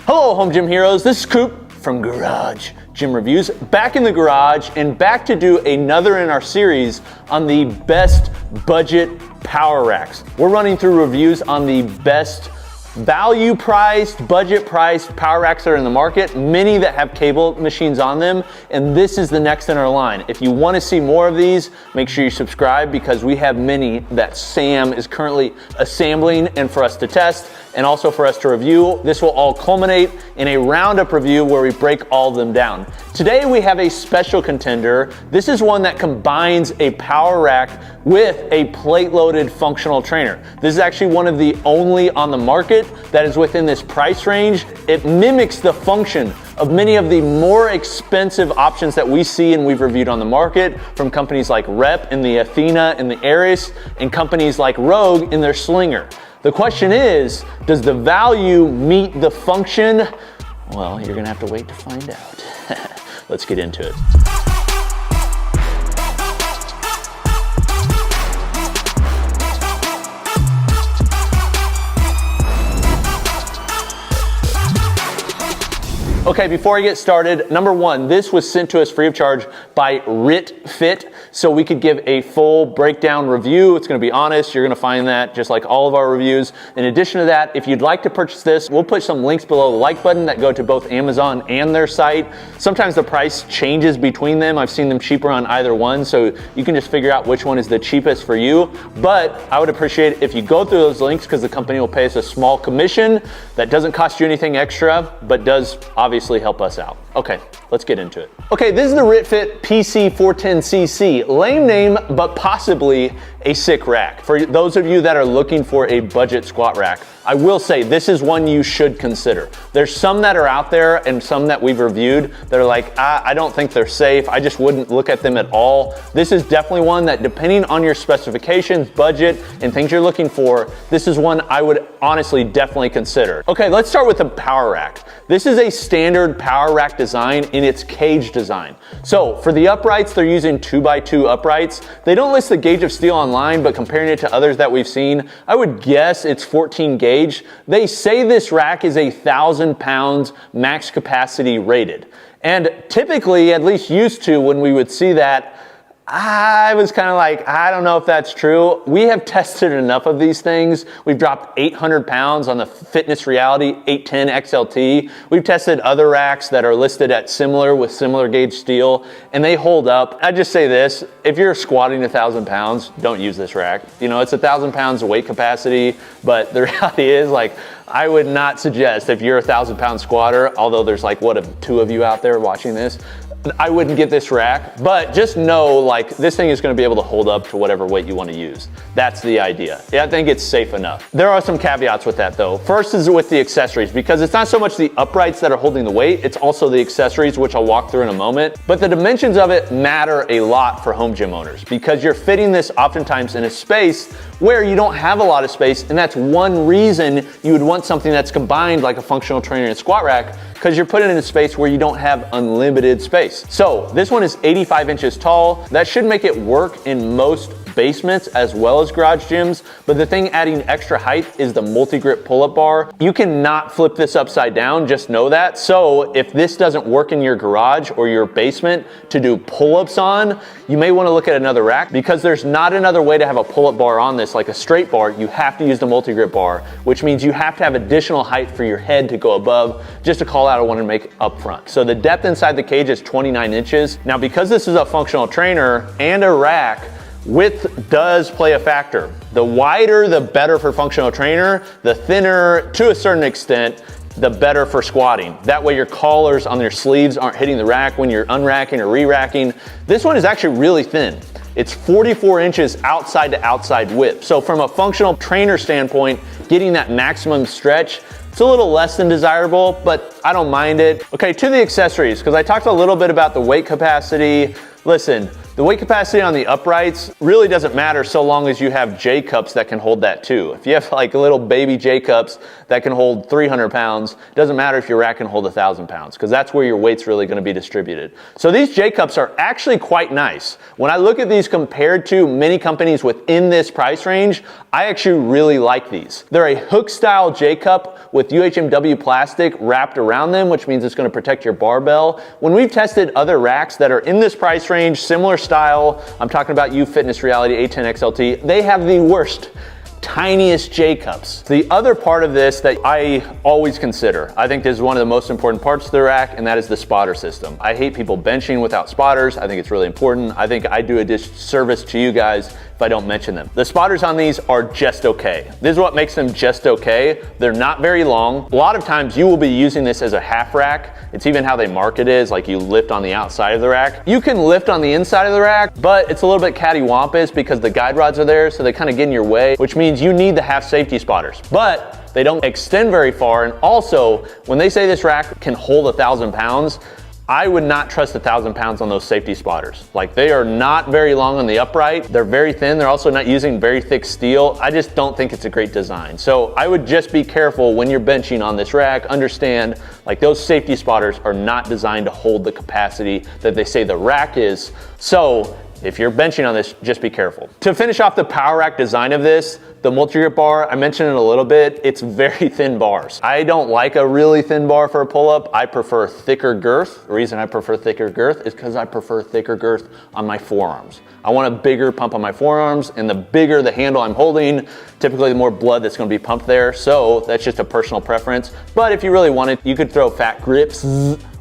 Hello home gym heroes, this is Coop from Garage Gym Reviews, back in the garage and back to do another in our series on the best budget power racks. We're running through reviews on the best value priced, budget priced power racks that are in the market, many that have cable machines on them, and this is the next in our line. If you want to see more of these, make sure you subscribe because we have many that Sam is currently assembling and for us to test and also for us to review. This will all culminate in a roundup review where we break all of them down. Today we have a special contender. This is one that combines a power rack with a plate-loaded functional trainer. This is actually one of the only on the market that is within this price range. It mimics the function of many of the more expensive options that we see and we've reviewed on the market from companies like Rep in the Athena and the Aries and companies like Rogue in their Slinger. The question is, does the value meet the function? Well, you're gonna have to wait to find out. Let's get into it. Okay, before I get started, number one, this was sent to us free of charge by RitFit, so we could give a full breakdown review. It's gonna be honest, you're gonna find that just like all of our reviews. In addition to that, if you'd like to purchase this, we'll put some links below the like button that go to both Amazon and their site. Sometimes the price changes between them. I've seen them cheaper on either one, so you can just figure out which one is the cheapest for you. But I would appreciate it if you go through those links because the company will pay us a small commission that doesn't cost you anything extra, but does obviously help us out. Okay, let's get into it. Okay, this is the RitFit PPC03. Lame name, but possibly a sick rack. For those of you that are looking for a budget squat rack, I will say this is one you should consider. There's some that are out there and some that we've reviewed that are like, I don't think they're safe. I just wouldn't look at them at all. This is definitely one that, depending on your specifications, budget, and things you're looking for, this is one I would honestly definitely consider. Okay, let's start with the power rack. This is a standard power rack design in its cage design. So for the uprights, they're using 2x2 uprights. They don't list the gauge of steel online, but comparing it to others that we've seen, I would guess it's 14 gauge. They say this rack is 1,000 pounds max capacity rated. And typically, at least used to, when we would see that, I was kind of like, I don't know if that's true. We have tested enough of these things. We've dropped 800 pounds on the Fitness Reality 810 XLT. We've tested other racks that are listed at similar with similar gauge steel, and they hold up. I just say this, if you're squatting 1,000 pounds, don't use this rack. You know, it's 1,000 pounds of weight capacity, but the reality is, like, I would not suggest if you're a 1,000 pound squatter, although there's like, what, two of you out there watching this, I wouldn't get this rack, but just know, like, this thing is gonna be able to hold up to whatever weight you wanna use. That's the idea. Yeah, I think it's safe enough. There are some caveats with that though. First is with the accessories, because it's not so much the uprights that are holding the weight, it's also the accessories, which I'll walk through in a moment. But the dimensions of it matter a lot for home gym owners, because you're fitting this oftentimes in a space where you don't have a lot of space, and that's one reason you would want something that's combined like a functional trainer and squat rack, because you're putting it in a space where you don't have unlimited space. So this one is 85 inches tall. That should make it work in most basements as well as garage gyms, but the thing adding extra height is the multi-grip pull-up bar. You cannot flip this upside down, just know that. So if this doesn't work in your garage or your basement to do pull-ups on, you may want to look at another rack, because there's not another way to have a pull-up bar on this like a straight bar. You have to use the multi-grip bar, which means you have to have additional height for your head to go above. Just a call out I want to make up front. So the depth inside the cage is 29 inches. Now, because this is a functional trainer and a rack, width does play a factor. The wider, the better for functional trainer. The thinner, to a certain extent, the better for squatting. That way your collars on your sleeves aren't hitting the rack when you're unracking or re-racking. This one is actually really thin. It's 44 inches outside to outside width. So from a functional trainer standpoint, getting that maximum stretch, it's a little less than desirable, but I don't mind it. Okay, to the accessories, because I talked a little bit about the weight capacity, Listen, the weight capacity on the uprights really doesn't matter so long as you have J cups that can hold that too. If you have like little baby J cups that can hold 300 pounds, it doesn't matter if your rack can hold 1,000 pounds, because that's where your weight's really going to be distributed. So these J cups are actually quite nice. When I look at these compared to many companies within this price range, I actually really like these. They're a hook style J cup with UHMW plastic wrapped around them, which means it's going to protect your barbell. When we've tested other racks that are in this price range, similar style, I'm talking about Fitness Reality A10 XLT, they have the worst, tiniest J cups. The other part of this that I always consider, I think this is one of the most important parts of the rack, and that is the spotter system. I hate people benching without spotters. I think it's really important. I think I do a disservice to you guys if I don't mention them. The spotters on these are just okay. This is what makes them just okay. They're not very long. A lot of times you will be using this as a half rack. It's even how they market it is, like you lift on the outside of the rack. You can lift on the inside of the rack, but it's a little bit cattywampus because the guide rods are there, so they kind of get in your way, which means you need the half safety spotters. But they don't extend very far, and also, when they say this rack can hold 1,000 pounds, I would not trust 1,000 pounds on those safety spotters. Like, they are not very long on the upright. They're very thin. They're also not using very thick steel. I just don't think it's a great design. So I would just be careful when you're benching on this rack. Understand, like, those safety spotters are not designed to hold the capacity that they say the rack is. So if you're benching on this, just be careful. To finish off the power rack design of this, the multi-grip bar, I mentioned it a little bit, it's very thin bars. I don't like a really thin bar for a pull-up. I prefer thicker girth. The reason I prefer thicker girth is because I prefer thicker girth on my forearms. I want a bigger pump on my forearms, and the bigger the handle I'm holding, typically the more blood that's gonna be pumped there. So that's just a personal preference. But if you really wanted, you could throw fat grips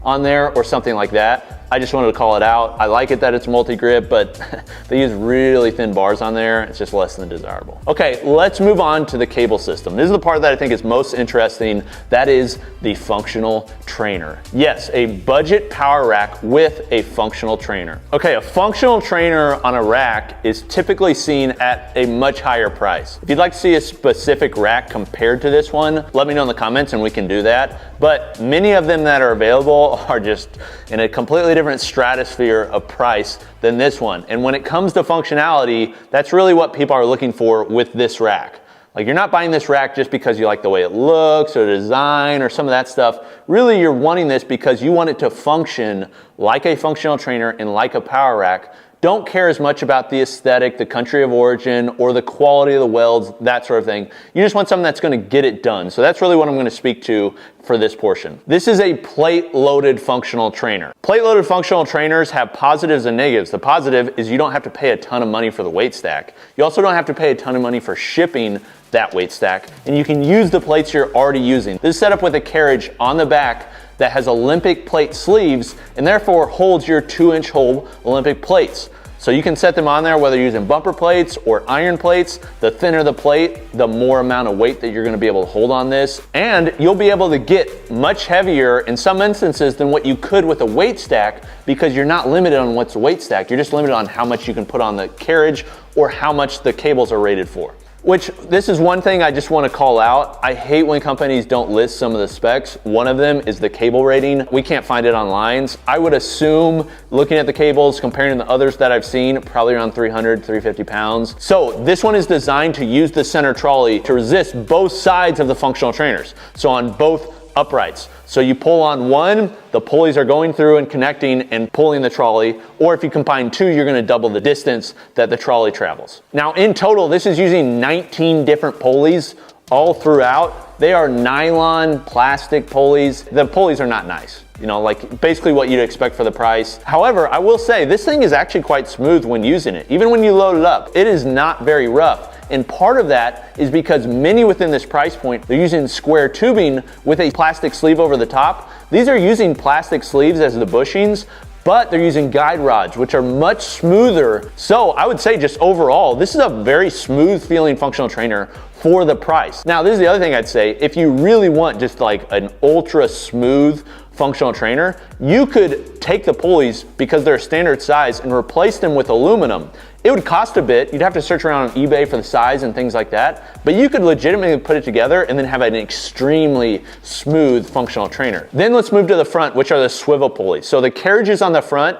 on there or something like that. I just wanted to call it out. I like it that it's multi-grip, but they use really thin bars on there. It's just less than desirable. Okay, let's move on to the cable system. This is the part that I think is most interesting. That is the functional trainer. Yes, a budget power rack with a functional trainer. Okay, a functional trainer on a rack is typically seen at a much higher price. If you'd like to see a specific rack compared to this one, let me know in the comments and we can do that. But many of them that are available are just in a completely different stratosphere of price than this one. And when it comes to functionality, that's really what people are looking for with this rack. Like, you're not buying this rack just because you like the way it looks or the design or some of that stuff. Really, you're wanting this because you want it to function like a functional trainer and like a power rack. Don't care as much about the aesthetic, the country of origin, or the quality of the welds, that sort of thing. You just want something that's gonna get it done. So that's really what I'm gonna speak to for this portion. This is a plate-loaded functional trainer. Plate-loaded functional trainers have positives and negatives. The positive is you don't have to pay a ton of money for the weight stack. You also don't have to pay a ton of money for shipping that weight stack, and you can use the plates you're already using. This is set up with a carriage on the back that has Olympic plate sleeves and therefore holds your 2-inch hole Olympic plates. So you can set them on there whether you're using bumper plates or iron plates. The thinner the plate, the more amount of weight that you're gonna be able to hold on this. And you'll be able to get much heavier in some instances than what you could with a weight stack, because you're not limited on what's weight stacked. You're just limited on how much you can put on the carriage or how much the cables are rated for. Which, this is one thing I just want to call out. I hate when companies don't list some of the specs. One of them is the cable rating. We can't find it online. I would assume, looking at the cables, comparing the others that I've seen, probably around 300, 350 pounds. So this one is designed to use the center trolley to resist both sides of the functional trainers. So on both uprights. So you pull on one, the pulleys are going through and connecting and pulling the trolley, or if you combine two, you're gonna double the distance that the trolley travels. Now in total, this is using 19 different pulleys all throughout. They are nylon plastic pulleys. The pulleys are not nice. You know, like basically what you'd expect for the price. However, I will say this thing is actually quite smooth when using it. Even when you load it up, it is not very rough. And part of that is because many within this price point, they're using square tubing with a plastic sleeve over the top. These are using plastic sleeves as the bushings, but they're using guide rods, which are much smoother. So I would say just overall, this is a very smooth feeling functional trainer for the price. Now, this is the other thing I'd say. If you really want just like an ultra smooth functional trainer, you could take the pulleys, because they're a standard size, and replace them with aluminum. It would cost a bit. You'd have to search around on eBay for the size and things like that, but you could legitimately put it together and then have an extremely smooth functional trainer. Then let's move to the front, which are the swivel pulleys. So the carriage is on the front.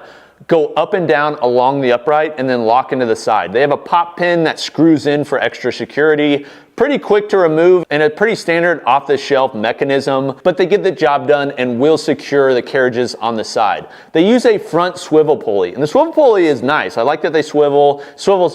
go up and down along the upright and then lock into the side. They have a pop pin that screws in for extra security. Pretty quick to remove and a pretty standard off-the-shelf mechanism, but they get the job done and will secure the carriages on the side. They use a front swivel pulley, and the swivel pulley is nice. I like that they swivels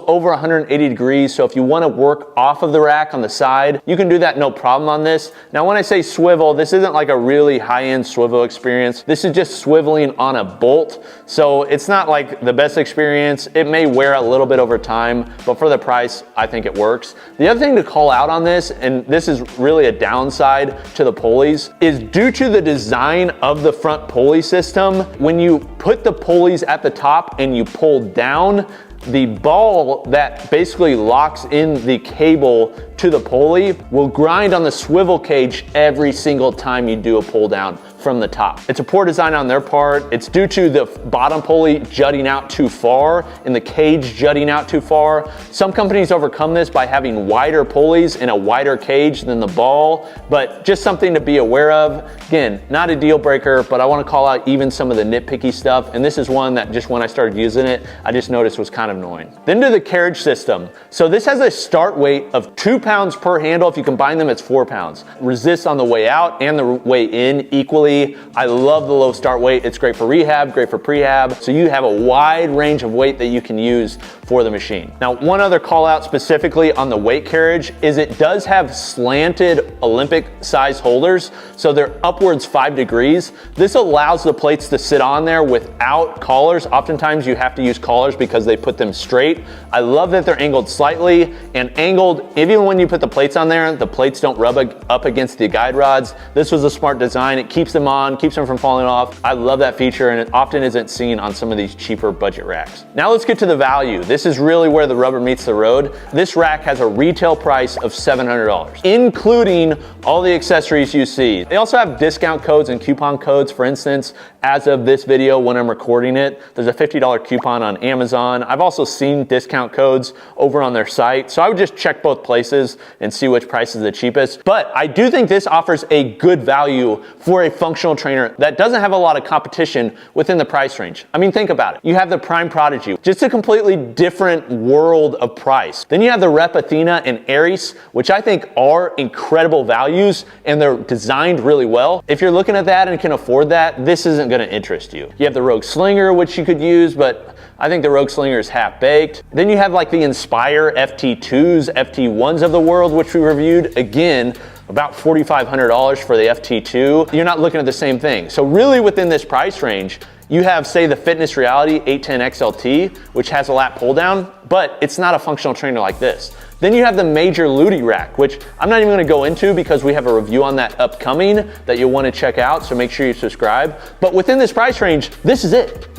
over 180 degrees, so if you want to work off of the rack on the side, you can do that no problem on this. Now when I say swivel, this isn't like a really high-end swivel experience. This is just swiveling on a bolt, so it's not like the best experience. It may wear a little bit over time, but for the price, I think it works. The other thing to call out on this, and this is really a downside to the pulleys, is due to the design of the front pulley system. When you put the pulleys at the top and you pull down, the ball that basically locks in the cable to the pulley will grind on the swivel cage every single time you do a pull down from the top. It's a poor design on their part. It's due to the bottom pulley jutting out too far and the cage jutting out too far. Some companies overcome this by having wider pulleys and a wider cage than the ball, but just something to be aware of. Again, not a deal breaker, but I want to call out even some of the nitpicky stuff, and this is one that just when I started using it, I just noticed was kind of annoying. Then to the carriage system. So this has a start weight of 2 pounds per handle. If you combine them, it's 4 pounds. Resists on the way out and the way in equally. I love the low start weight. It's great for rehab, great for prehab. So you have a wide range of weight that you can use for the machine. Now, one other call out specifically on the weight carriage is it does have slanted Olympic size holders. So they're upwards 5 degrees. This allows the plates to sit on there without collars. Oftentimes you have to use collars because they put them straight. I love that they're angled slightly and angled. Even when you put the plates on there, the plates don't rub up against the guide rods. This was a smart design. It keeps them on, keeps them from falling off. I love that feature, and it often isn't seen on some of these cheaper budget racks. Now let's get to the value. This is really where the rubber meets the road. This rack has a retail price of $700, including all the accessories you see. They also have discount codes and coupon codes. For instance, as of this video, when I'm recording it, there's a $50 coupon on Amazon. I've also seen discount codes over on their site. So I would just check both places and see which price is the cheapest. But I do think this offers a good value for a functional trainer that doesn't have a lot of competition within the price range. I mean, think about it. You have the Prime Prodigy, just a completely different world of price. Then you have the Rep Athena and Aries, which I think are incredible values, and they're designed really well. If you're looking at that and can afford that, this isn't gonna interest you. You have the Rogue Slinger, which you could use, but I think the Rogue Slinger is half-baked. Then you have like the Inspire FT2s, FT1s of the world, which we reviewed. Again, about $4,500 for the FT2. You're not looking at the same thing. So really within this price range, you have, say, the Fitness Reality 810 XLT, which has a lat pull down, but it's not a functional trainer like this. Then you have the Major Ludi rack, which I'm not even gonna go into because we have a review on that upcoming that you'll wanna check out, so make sure you subscribe. But within this price range, this is it.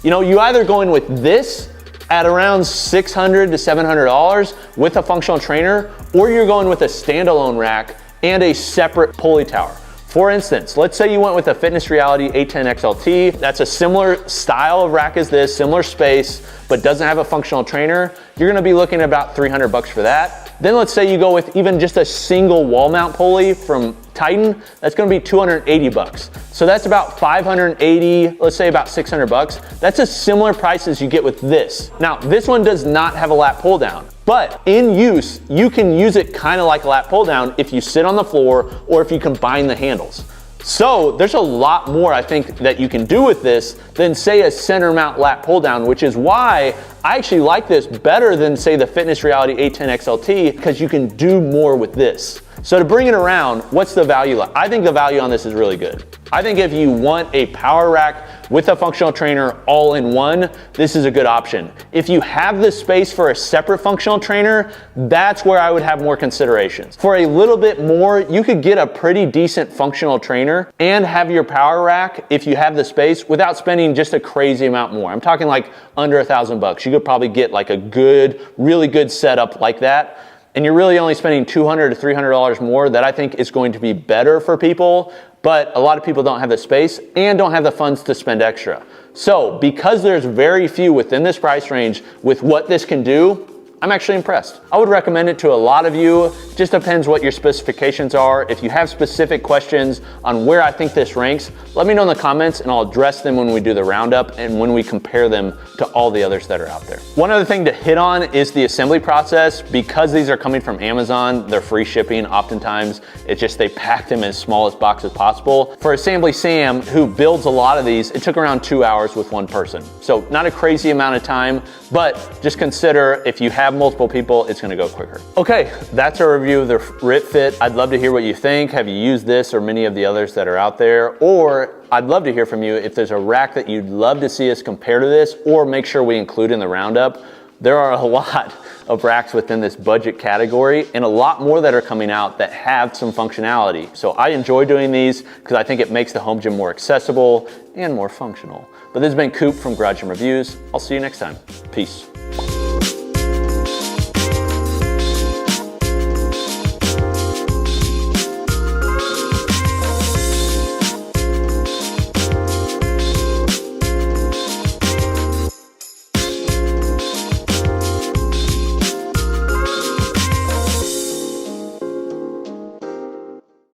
You know, you either going with this at around $600 to $700 with a functional trainer, or you're going with a standalone rack and a separate pulley tower. For instance, let's say you went with a Fitness Reality 810 XLT. That's a similar style of rack as this, similar space, but doesn't have a functional trainer. You're gonna be looking at about $300 for that. Then let's say you go with even just a single wall mount pulley from Titan, that's gonna be $280. So that's about $580, let's say about $600. That's a similar price as you get with this. Now, this one does not have a lat pull down, but in use, you can use it kind of like a lat pull down if you sit on the floor or if you combine the handles. So there's a lot more I think that you can do with this than say a center mount lat pull down, which is why I actually like this better than say the Fitness Reality 810 XLT, because you can do more with this. So to bring it around, what's the value like? I think the value on this is really good. I think if you want a power rack with a functional trainer all in one, this is a good option. If you have the space for a separate functional trainer, that's where I would have more considerations. For a little bit more, you could get a pretty decent functional trainer and have your power rack if you have the space without spending just a crazy amount more. I'm talking like under $1,000. You could probably get like a good, really good setup like that. And you're really only spending $200 to $300 more. That I think is going to be better for people, but a lot of people don't have the space and don't have the funds to spend extra. So because there's very few within this price range with what this can do, I'm actually impressed. I would recommend it to a lot of you. Just depends what your specifications are. If you have specific questions on where I think this ranks, let me know in the comments and I'll address them when we do the roundup and when we compare them to all the others that are out there. One other thing to hit on is the assembly process. Because these are coming from Amazon, they're free shipping oftentimes. It's just they pack them as small as box as possible. For Assembly Sam, who builds a lot of these, it took around 2 hours with one person. So not a crazy amount of time, but just consider if you have multiple people, it's gonna go quicker. Okay, that's our review of the RitFit. I'd love to hear what you think. Have you used this or many of the others that are out there? Or I'd love to hear from you if there's a rack that you'd love to see us compare to this or make sure we include in the roundup. There are a lot of racks within this budget category and a lot more that are coming out that have some functionality. So I enjoy doing these because I think it makes the home gym more accessible and more functional. But this has been Coop from Garage Gym Reviews. I'll see you next time. Peace.